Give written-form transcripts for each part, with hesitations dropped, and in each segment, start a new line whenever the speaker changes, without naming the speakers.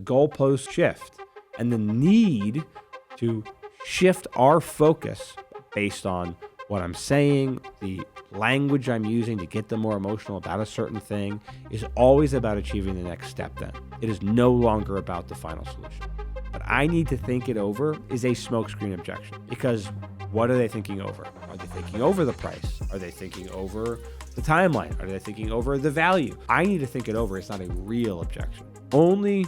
goalposts shift, and the need to shift our focus based on what I'm saying, the language I'm using to get them more emotional about a certain thing is always about achieving the next step then. It is no longer about the final solution. But I need to think it over is a smokescreen objection, because what are they thinking over? Are they thinking over the price? Are they thinking over the timeline? Are they thinking over the value? I need to think it over. It's not a real objection. Only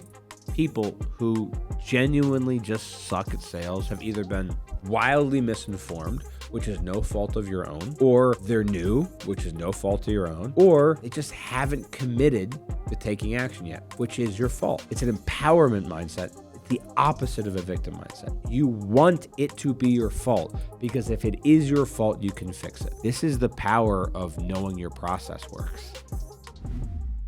people who genuinely just suck at sales have either been wildly misinformed, which is no fault of your own, or they're new, which is no fault of your own, or they just haven't committed to taking action yet, which is your fault. It's an empowerment mindset. It's the opposite of a victim mindset. You want it to be your fault, because if it is your fault, you can fix it. This is the power of knowing your process works.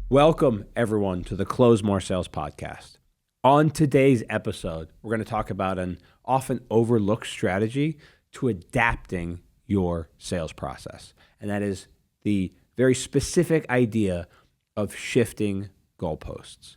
Welcome, everyone, to the Close More Sales podcast. On today's episode, we're going to talk about an often overlooked strategy to adapting your sales process. And that is the very specific idea of shifting goalposts.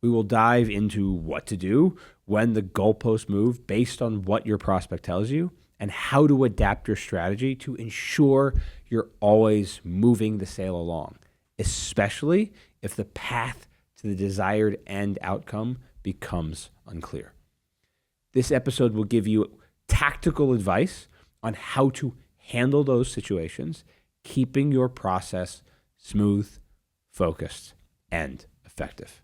We will dive into what to do when the goalposts move based on what your prospect tells you, and how to adapt your strategy to ensure you're always moving the sale along, especially if the path to the desired end outcome becomes unclear. This episode will give you tactical advice on how to handle those situations, keeping your process smooth, focused, and effective.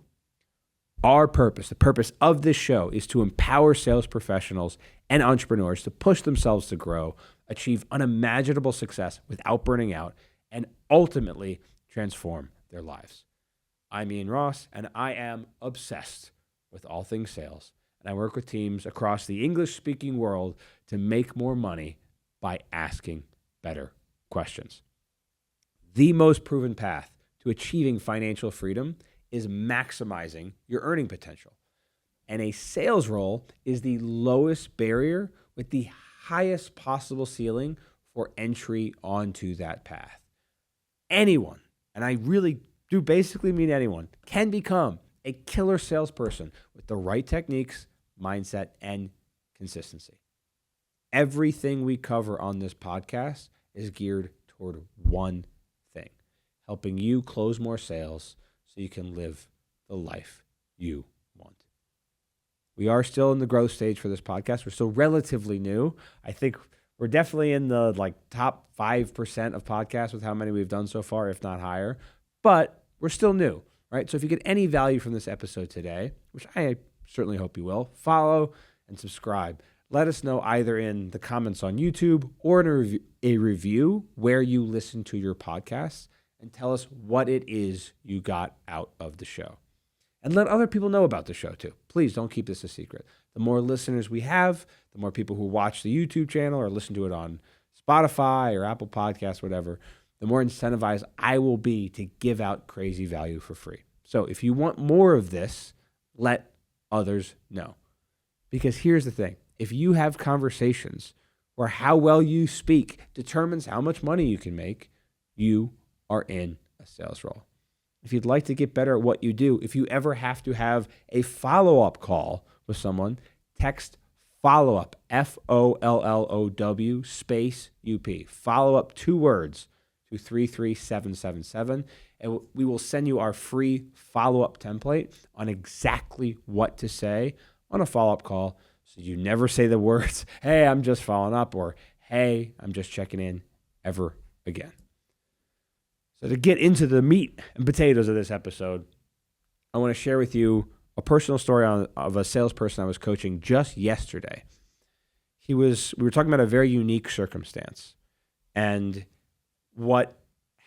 Our purpose, the purpose of this show, is to empower sales professionals and entrepreneurs to push themselves to grow, achieve unimaginable success without burning out, and ultimately transform their lives. I'm Ian Ross, and I am obsessed with all things sales. And I work with teams across the English-speaking world to make more money by asking better questions. The most proven path to achieving financial freedom is maximizing your earning potential. And a sales role is the lowest barrier with the highest possible ceiling for entry onto that path. Anyone, and I really do basically mean anyone, can become a killer salesperson with the right techniques, mindset, and consistency. Everything we cover on this podcast is geared toward one thing: helping you close more sales so you can live the life you want. We are still in the growth stage for this podcast. We're still relatively new. I think we're definitely in the top 5% of podcasts with how many we've done so far, if not higher, but we're still new, right? So if you get any value from this episode today, which I certainly hope you will, follow and subscribe. Let us know either in the comments on YouTube or in a review where you listen to your podcasts, and tell us what it is you got out of the show. And let other people know about the show too. Please don't keep this a secret. The more listeners we have, the more people who watch the YouTube channel or listen to it on Spotify or Apple Podcasts, whatever, the more incentivized I will be to give out crazy value for free. So if you want more of this, let others know. Because here's the thing: if you have conversations where how well you speak determines how much money you can make, you are in a sales role. If you'd like to get better at what you do, if you ever have to have a follow-up call with someone, text follow-up, FOLLOW space UP. Follow-up, 2 words, to 33777. And we will send you our free follow-up template on exactly what to say on a follow-up call, so you never say the words, hey, I'm just following up, or hey, I'm just checking in, ever again. So to get into the meat and potatoes of this episode, I want to share with you a personal story of a salesperson I was coaching just yesterday. We were talking about a very unique circumstance. And what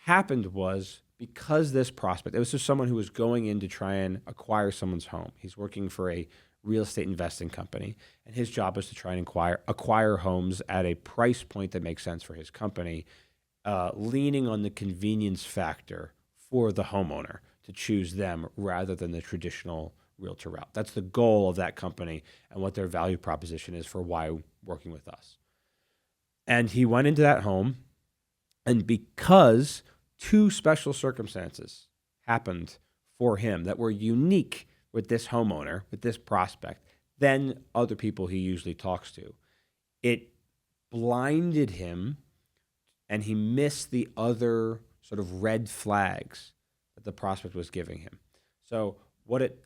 happened was, because this prospect, it was just someone who was going in to try and acquire someone's home. He's working for a real estate investing company, and his job is to try and acquire homes at a price point that makes sense for his company, leaning on the convenience factor for the homeowner to choose them rather than the traditional realtor route. That's the goal of that company and what their value proposition is for why working with us. And he went into that home, and because 2 special circumstances happened for him that were unique with this homeowner, with this prospect, than other people he usually talks to. It blinded him, and he missed the other sort of red flags that the prospect was giving him. So what it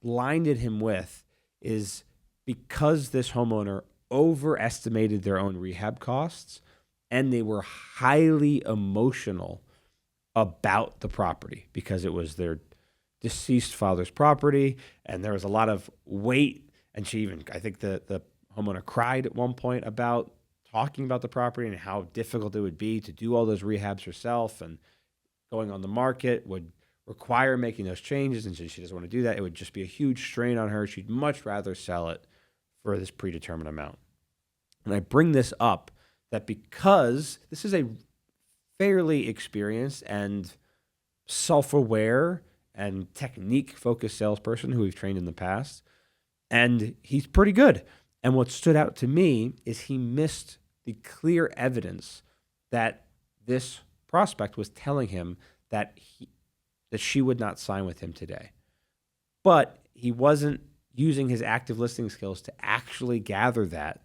blinded him with is, because this homeowner overestimated their own rehab costs and they were highly emotional about the property because it was their deceased father's property and there was a lot of weight. And she even, I think the homeowner cried at one point about talking about the property and how difficult it would be to do all those rehabs herself, and going on the market would require making those changes, and she doesn't want to do that. It would just be a huge strain on her. She'd much rather sell it for this predetermined amount. And I bring this up that because this is a fairly experienced and self-aware and technique-focused salesperson who we've trained in the past, and he's pretty good. And what stood out to me is he missed the clear evidence that this prospect was telling him that she would not sign with him today. But he wasn't using his active listening skills to actually gather that,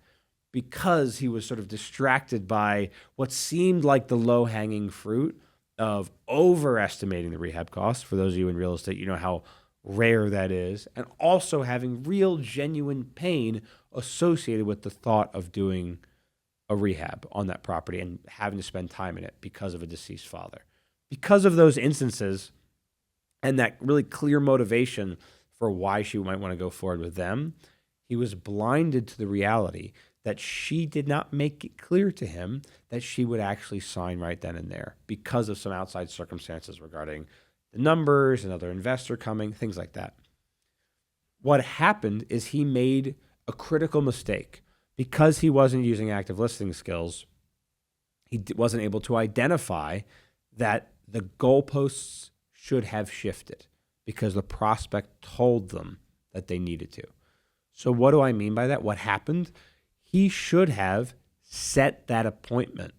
because he was sort of distracted by what seemed like the low-hanging fruit of overestimating the rehab costs. For those of you in real estate, you know how rare that is, and also having real, genuine pain associated with the thought of doing a rehab on that property and having to spend time in it because of a deceased father. Because of those instances and that really clear motivation for why she might want to go forward with them, he was blinded to the reality that she did not make it clear to him that she would actually sign right then and there because of some outside circumstances regarding the numbers, another investor coming, things like that. What happened is he made a critical mistake. Because he wasn't using active listening skills, he wasn't able to identify that the goalposts should have shifted because the prospect told them that they needed to. So what do I mean by that? What happened? He should have set that appointment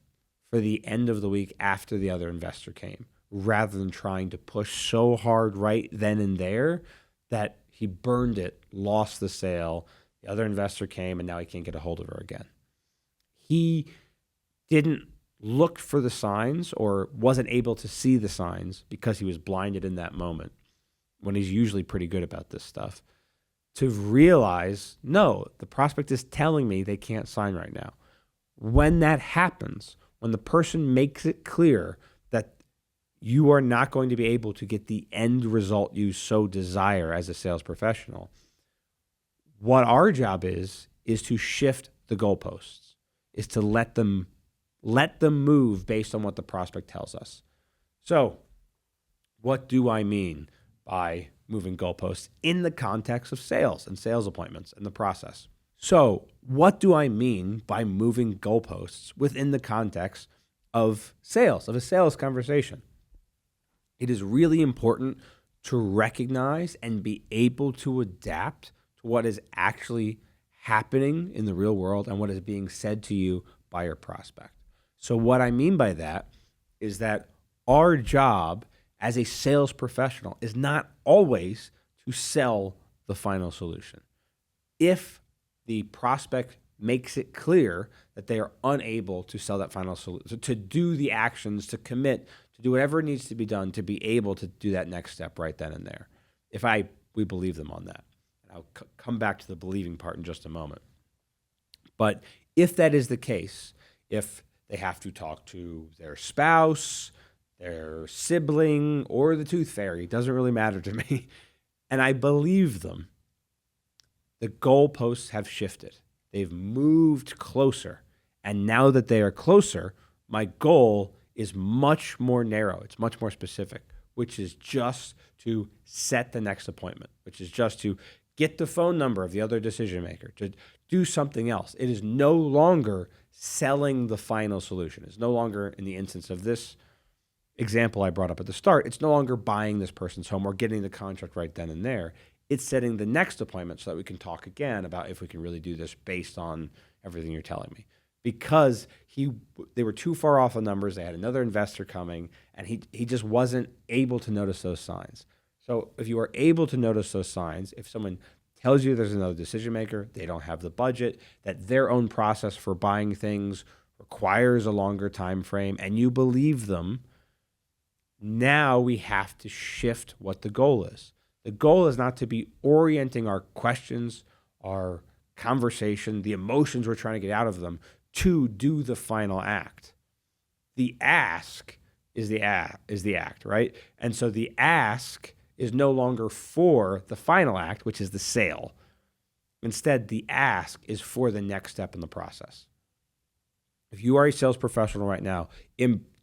for the end of the week after the other investor came, rather than trying to push so hard right then and there that he burned it, lost the sale. The other investor came, and now he can't get a hold of her again. He didn't look for the signs, or wasn't able to see the signs because he was blinded in that moment, when he's usually pretty good about this stuff, to realize, no, the prospect is telling me they can't sign right now. When that happens, when the person makes it clear that you are not going to be able to get the end result you so desire as a sales professional, what our job is to shift the goalposts, is to let them move based on what the prospect tells us. So what do I mean by moving goalposts in the context of sales and sales appointments and the process? So what do I mean by moving goalposts within the context of sales, of a sales conversation? It is really important to recognize and be able to adapt to what is actually happening in the real world and what is being said to you by your prospect. So what I mean by that is that our job as a sales professional is not always to sell the final solution. If the prospect makes it clear that they are unable to sell that final solution, to do the actions, to commit, to do whatever needs to be done to be able to do that next step right then and there, we believe them on that. And I'll come back to the believing part in just a moment. But if that is the case, if they have to talk to their spouse, their sibling, or the tooth fairy, it doesn't really matter to me, and I believe them, the goalposts have shifted. They've moved closer. And now that they are closer, my goal is much more narrow. It's much more specific, which is just to set the next appointment, which is just to get the phone number of the other decision maker, to do something else. It is no longer selling the final solution. It's no longer, in the instance of this example I brought up at the start, it's no longer buying this person's home or getting the contract right then and there. It's setting the next appointment so that we can talk again about if we can really do this based on everything you're telling me. Because they were too far off on numbers, they had another investor coming, and he just wasn't able to notice those signs. So if you are able to notice those signs, if someone tells you there's another decision maker, they don't have the budget, that their own process for buying things requires a longer time frame, and you believe them, now we have to shift what the goal is. The goal is not to be orienting our questions, our conversation, the emotions we're trying to get out of them to do the final act. The ask is the act, right? And so the ask is no longer for the final act, which is the sale. Instead, the ask is for the next step in the process. If you are a sales professional right now,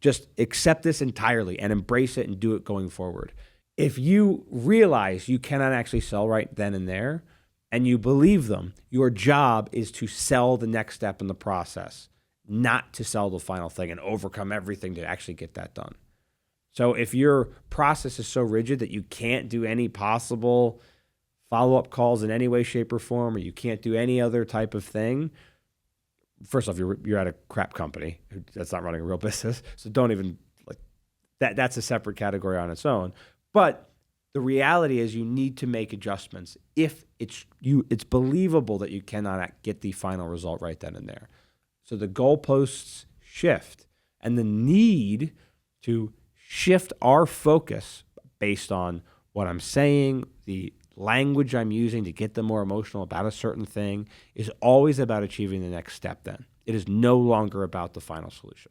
just accept this entirely and embrace it and do it going forward. If you realize you cannot actually sell right then and there, and you believe them, your job is to sell the next step in the process, not to sell the final thing and overcome everything to actually get that done. So if your process is so rigid that you can't do any possible follow-up calls in any way, shape, or form, or you can't do any other type of thing, first off, you're at a crap company that's not running a real business. So don't even that. That's a separate category on its own. But the reality is you need to make adjustments if it's believable that you cannot get the final result right then and there. So the goalposts shift, and the need to shift our focus based on what I'm saying, the language I'm using to get them more emotional about a certain thing is always about achieving the next step then. It is no longer about the final solution.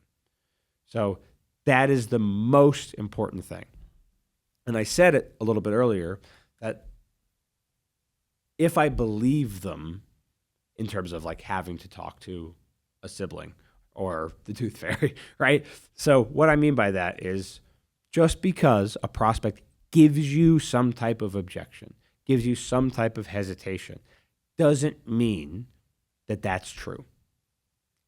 So that is the most important thing. And I said it a little bit earlier that if I believe them in terms of like having to talk to a sibling or the tooth fairy, right? So what I mean by that is just because a prospect gives you some type of objection, gives you some type of hesitation, doesn't mean that that's true.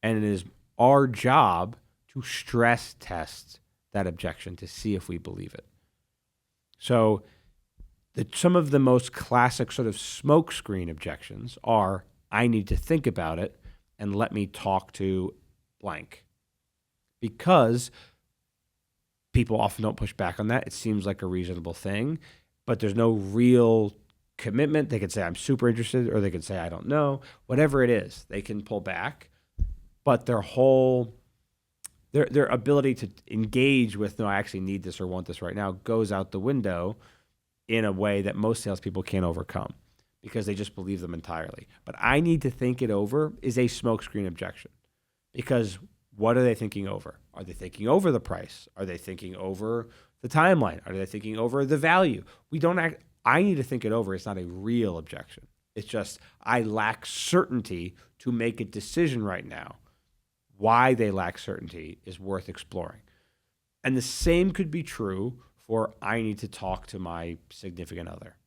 And it is our job to stress test that objection to see if we believe it. So some of the most classic sort of smokescreen objections are, I need to think about it and let me talk to blank. Because people often don't push back on that. It seems like a reasonable thing, but there's no real commitment. They could say, I'm super interested, or they could say, I don't know. Whatever it is, they can pull back. But their ability to engage with, no, I actually need this or want this right now, goes out the window in a way that most salespeople can't overcome because they just believe them entirely. But I need to think it over is a smokescreen objection, because what are they thinking over? Are they thinking over the price? Are they thinking over the timeline? Are they thinking over the value? I need to think it over. It's not a real objection. It's just I lack certainty to make a decision right now. Why they lack certainty is worth exploring. And the same could be true for I need to talk to my significant other.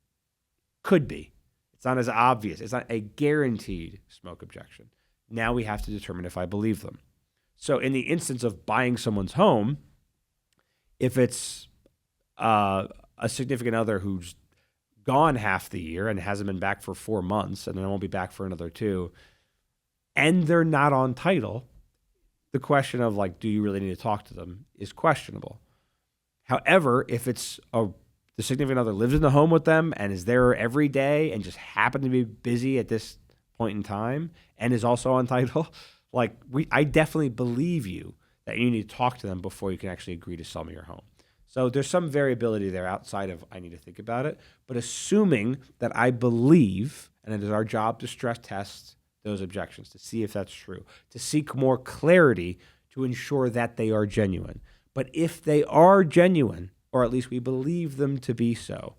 Could be. It's not as obvious. It's not a guaranteed smoke objection. Now we have to determine if I believe them. So in the instance of buying someone's home, if it's a significant other who's gone half the year and hasn't been back for 4 months and then won't be back for another 2, and they're not on title, the question of like, do you really need to talk to them is questionable. However, if it's the significant other lives in the home with them and is there every day and just happened to be busy at this point in time and is also on title, I definitely believe you that you need to talk to them before you can actually agree to sell me your home. So there's some variability there outside of I need to think about it, but assuming that I believe, and it is our job to stress test those objections to see if that's true, to seek more clarity to ensure that they are genuine. But if they are genuine, or at least we believe them to be so,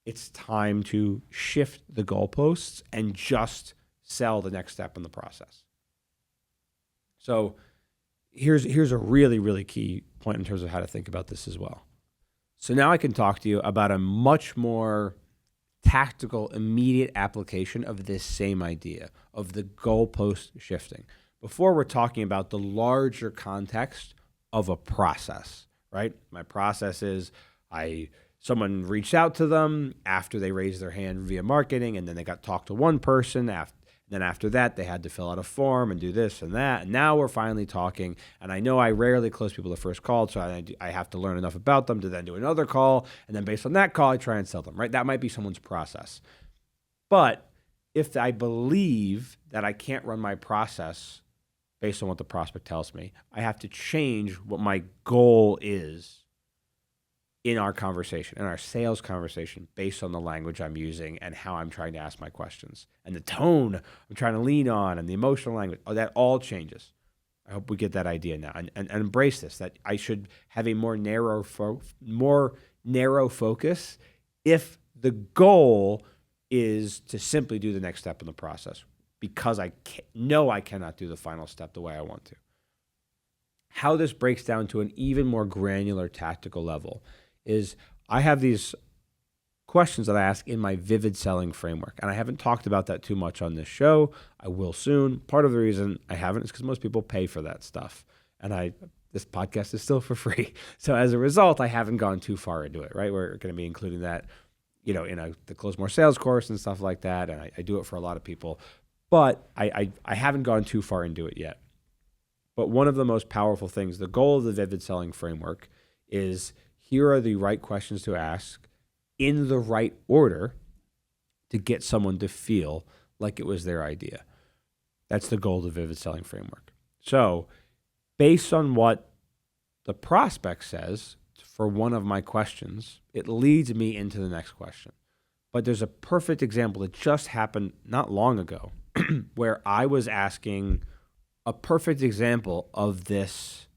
it's time to shift the goalposts and just sell the next step in the process. So here's a really, really key point in terms of how to think about this as well. So now I can talk to you about a much more tactical, immediate application of this same idea of the goalpost shifting. Before we're talking about the larger context of a process, right? My process is someone reached out to them after they raised their hand via marketing, and then they got talked to one person, and Then after that, they had to fill out a form and do this and that. And now we're finally talking. And I know I rarely close people the first call, so I have to learn enough about them to then do another call. And then based on that call, I try and sell them, right? That might be someone's process. But if I believe that I can't run my process based on what the prospect tells me, I have to change what my goal is in our conversation, in our sales conversation, based on the language I'm using and how I'm trying to ask my questions and the tone I'm trying to lean on and the emotional language. Oh, that all changes. I hope we get that idea now and embrace this, that I should have a more narrow focus if the goal is to simply do the next step in the process because I know I cannot do the final step the way I want to. How this breaks down to an even more granular tactical level is I have these questions that I ask in my vivid selling framework. And I haven't talked about that too much on this show. I will soon. Part of the reason I haven't is because most people pay for that stuff. And this podcast is still for free. So as a result, I haven't gone too far into it, right? We're going to be including that, in the Close More Sales course and stuff like that. And I do it for a lot of people. But I haven't gone too far into it yet. But one of the most powerful things, the goal of the vivid selling framework is here are the right questions to ask in the right order to get someone to feel like it was their idea. That's the goal of the vivid selling framework. So based on what the prospect says for one of my questions, it leads me into the next question. But there's a perfect example that just happened not long ago where I was asking a perfect example of this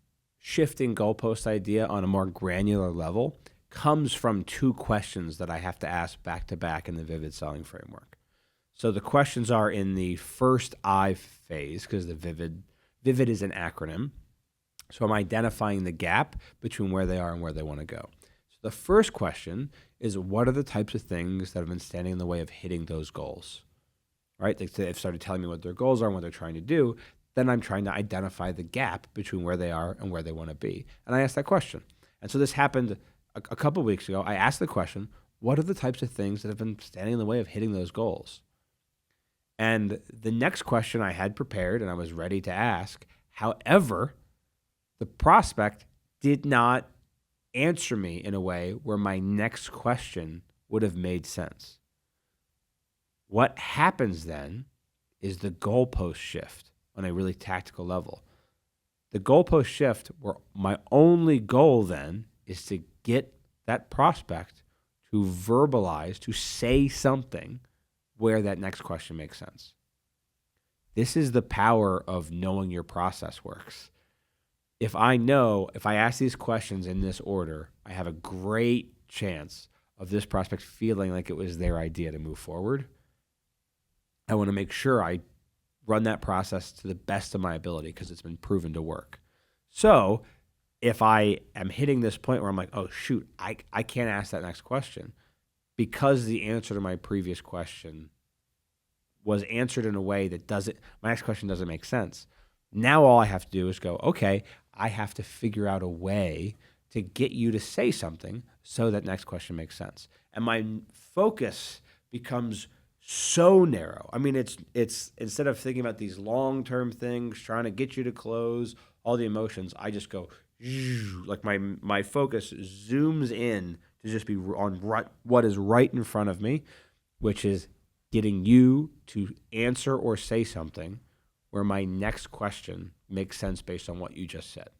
shifting goalpost idea on a more granular level comes from two questions that I have to ask back to back in the vivid selling framework. So the questions are in the first I phase because the vivid is an acronym. So I'm identifying the gap between where they are and where they want to go. So the first question is, what are the types of things that have been standing in the way of hitting those goals? Right? They've started telling me what their goals are and what they're trying to do. Then I'm trying to identify the gap between where they are and where they want to be. And I asked that question. And so this happened a couple of weeks ago. I asked the question, what are the types of things that have been standing in the way of hitting those goals? And the next question I had prepared and I was ready to ask. However, the prospect did not answer me in a way where my next question would have made sense. What happens then is the goalpost shift on a really tactical level. The goalpost shift where my only goal then is to get that prospect to verbalize, to say something where that next question makes sense. This is the power of knowing your process works. If I ask these questions in this order, I have a great chance of this prospect feeling like it was their idea to move forward. I want to make sure I run that process to the best of my ability because it's been proven to work. So if I am hitting this point where I'm like, oh, shoot, I can't ask that next question because the answer to my previous question was answered in a way that my next question doesn't make sense. Now all I have to do is go, okay, I have to figure out a way to get you to say something so that next question makes sense. And my focus becomes so narrow. I mean, it's instead of thinking about these long-term things, trying to get you to close all the emotions, I just go, like my focus zooms in to just be on what is right in front of me, which is getting you to answer or say something where my next question makes sense based on what you just said.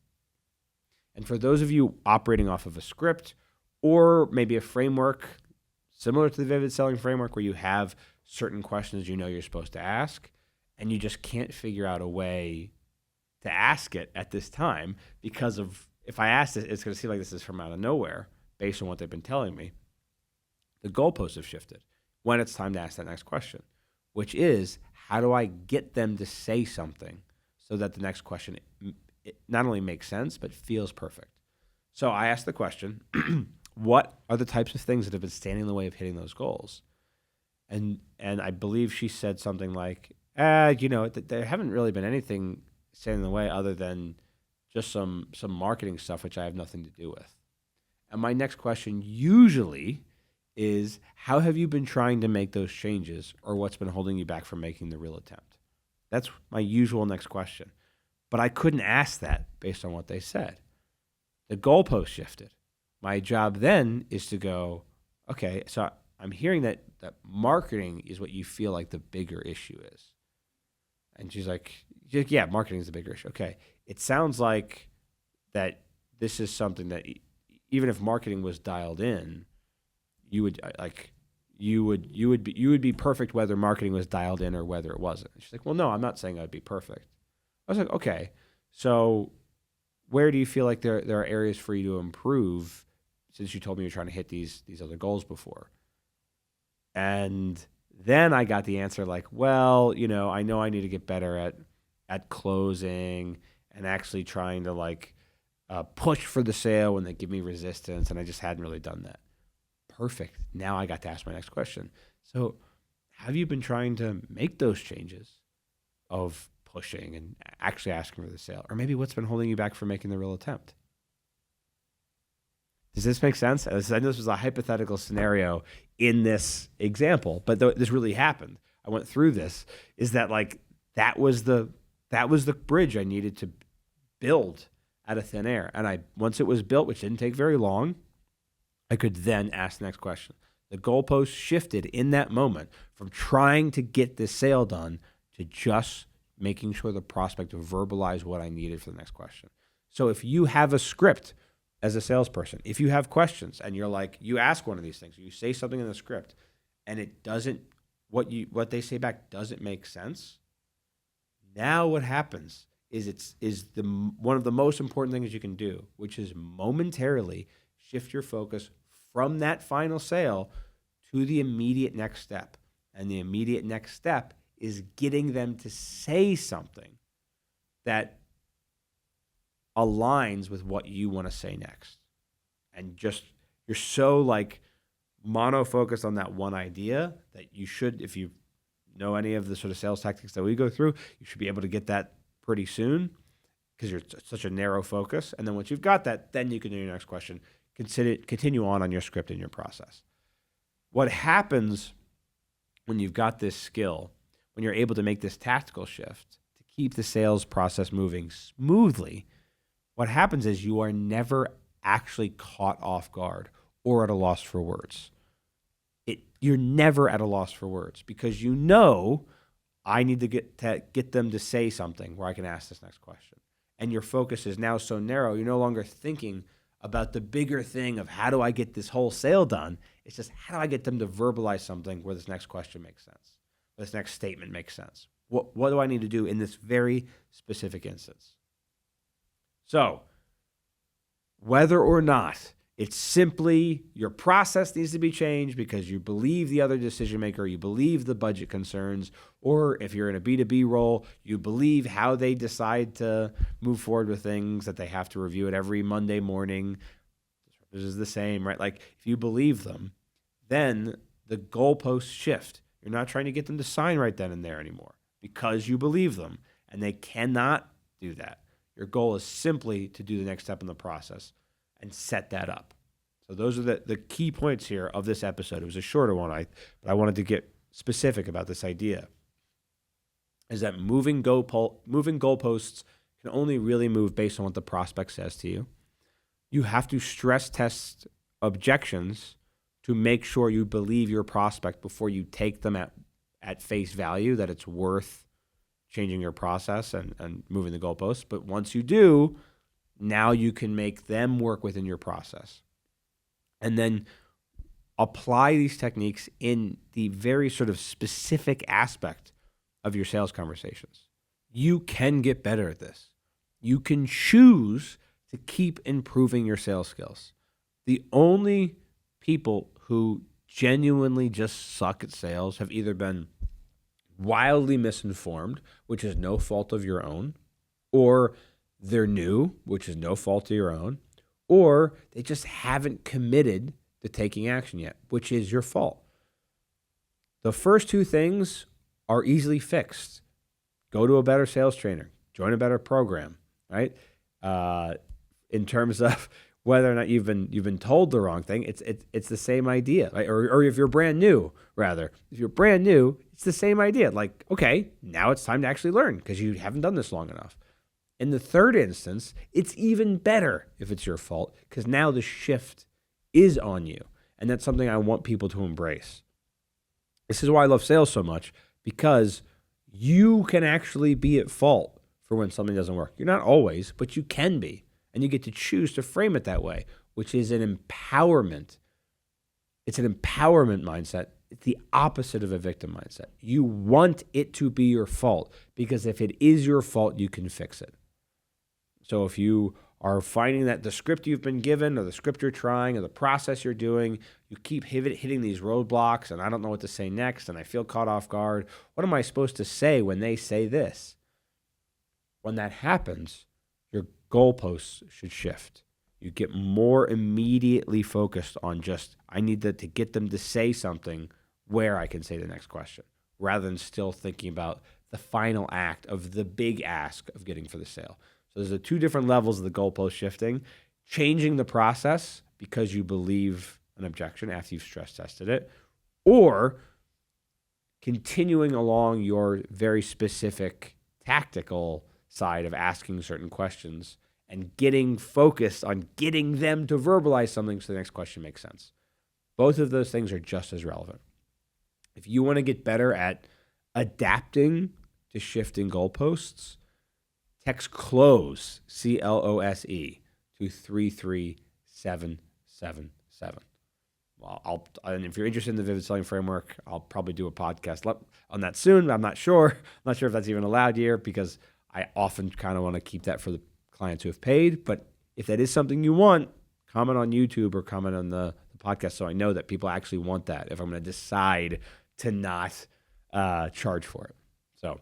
And for those of you operating off of a script or maybe a framework similar to the vivid selling framework where you have certain questions you're supposed to ask and you just can't figure out a way to ask it at this time because of if I ask it, it's going to seem like this is from out of nowhere based on what they've been telling me. The goalposts have shifted when it's time to ask that next question, which is, how do I get them to say something so that the next question it not only makes sense, but feels perfect? So I asked the question, what are the types of things that have been standing in the way of hitting those goals? And I believe she said something like, there haven't really been anything standing in the way other than just some marketing stuff, which I have nothing to do with. And my next question usually is how have you been trying to make those changes, or what's been holding you back from making the real attempt? That's my usual next question. But I couldn't ask that based on what they said. The goalpost shifted. My job then is to go, okay, so I'm hearing that marketing is what you feel like the bigger issue is. And she's like, yeah, marketing is the bigger issue. Okay. It sounds like that this is something that even if marketing was dialed in, you would be perfect whether marketing was dialed in or whether it wasn't. She's like, well, no, I'm not saying I'd be perfect. I was like, okay, so where do you feel like there are areas for you to improve, since you told me you're trying to hit these other goals before? And then I got the answer like, well, I know I need to get better at closing and actually trying to push for the sale when they give me resistance, and I just hadn't really done that. Perfect. Now I got to ask my next question. So have you been trying to make those changes of pushing and actually asking for the sale? Or maybe what's been holding you back from making the real attempt? Does this make sense? I know this was a hypothetical scenario in this example, but this really happened. I went through this, is that that was the bridge I needed to build out of thin air. And once it was built, which didn't take very long, I could then ask the next question. The goalpost shifted in that moment from trying to get this sale done to just making sure the prospect verbalized what I needed for the next question. So if you have a script as a salesperson, if you have questions and you ask one of these things, you say something in the script and it doesn't, what they say back doesn't make sense. Now what happens is one of the most important things you can do, which is momentarily shift your focus from that final sale to the immediate next step. And the immediate next step is getting them to say something that aligns with what you want to say next. And just, you're so mono-focused on that one idea that you should, if you know any of the sort of sales tactics that we go through, you should be able to get that pretty soon because you're such a narrow focus. And then once you've got that, then you can do your next question. Continue on your script and your process. What happens when you've got this skill, when you're able to make this tactical shift to keep the sales process moving smoothly, what happens is you are never actually caught off guard or at a loss for words. You're never at a loss for words because I need to get them to say something where I can ask this next question. And your focus is now so narrow, you're no longer thinking about the bigger thing of how do I get this whole sale done. It's just how do I get them to verbalize something where this next question makes sense, where this next statement makes sense. What do I need to do in this very specific instance? So whether or not it's simply your process needs to be changed because you believe the other decision maker, you believe the budget concerns, or if you're in a B2B role, you believe how they decide to move forward with things, that they have to review it every Monday morning. This is the same, right? If you believe them, then the goalposts shift. You're not trying to get them to sign right then and there anymore because you believe them, and they cannot do that. Your goal is simply to do the next step in the process and set that up. So those are the key points here of this episode. It was a shorter one, but I wanted to get specific about this idea, is that moving goalposts can only really move based on what the prospect says to you. You have to stress test objections to make sure you believe your prospect before you take them at face value, that it's worth changing your process and moving the goalposts. But once you do, now you can make them work within your process. And then apply these techniques in the very sort of specific aspect of your sales conversations. You can get better at this. You can choose to keep improving your sales skills. The only people who genuinely just suck at sales have either been wildly misinformed, which is no fault of your own, or they're new, which is no fault of your own, or they just haven't committed to taking action yet, which is your fault. The first two things are easily fixed. Go to a better sales trainer, join a better program, right? In terms of whether or not you've been told the wrong thing. It's the same idea, right? Or if you're brand new, rather, if you're brand new, it's the same idea. Like, okay, now it's time to actually learn because you haven't done this long enough. In the third instance, it's even better if it's your fault because now the shift is on you. And that's something I want people to embrace. This is why I love sales so much, because you can actually be at fault for when something doesn't work. You're not always, but you can be. And you get to choose to frame it that way, which is an empowerment. It's an empowerment mindset. It's the opposite of a victim mindset. You want it to be your fault because if it is your fault, you can fix it. So if you are finding that the script you've been given or the script you're trying or the process you're doing, you keep hitting these roadblocks and I don't know what to say next and I feel caught off guard. What am I supposed to say when they say this? When that happens, your goalposts should shift. You get more immediately focused on just, I need to get them to say something where I can say the next question, rather than still thinking about the final act of the big ask of getting for the sale. So there's the two different levels of the goalpost shifting: changing the process because you believe an objection after you've stress tested it, or continuing along your very specific tactical side of asking certain questions and getting focused on getting them to verbalize something so the next question makes sense. Both of those things are just as relevant. If you want to get better at adapting to shifting goalposts, text CLOSE, CLOSE, to 33777. Well, and if you're interested in the Vivid Selling Framework, I'll probably do a podcast on that soon. I'm not sure. I'm not sure if that's even allowed here because I often kind of want to keep that for the clients who have paid. But if that is something you want, comment on YouTube or comment on the podcast so I know that people actually want that if I'm going to decide to not charge for it. So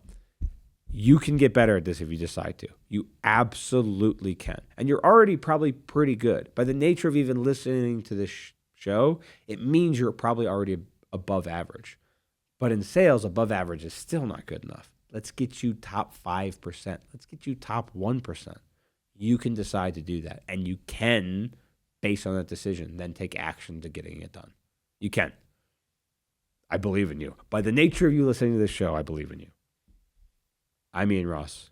you can get better at this if you decide to. You absolutely can. And you're already probably pretty good. By the nature of even listening to this show, it means you're probably already above average. But in sales, above average is still not good enough. Let's get you top 5%. Let's get you top 1%. You can decide to do that. And you can, based on that decision, then take action to getting it done. You can. I believe in you. By the nature of you listening to this show, I believe in you. I'm Ian Ross.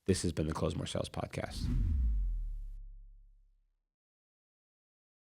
This has been the Close More Sales Podcast.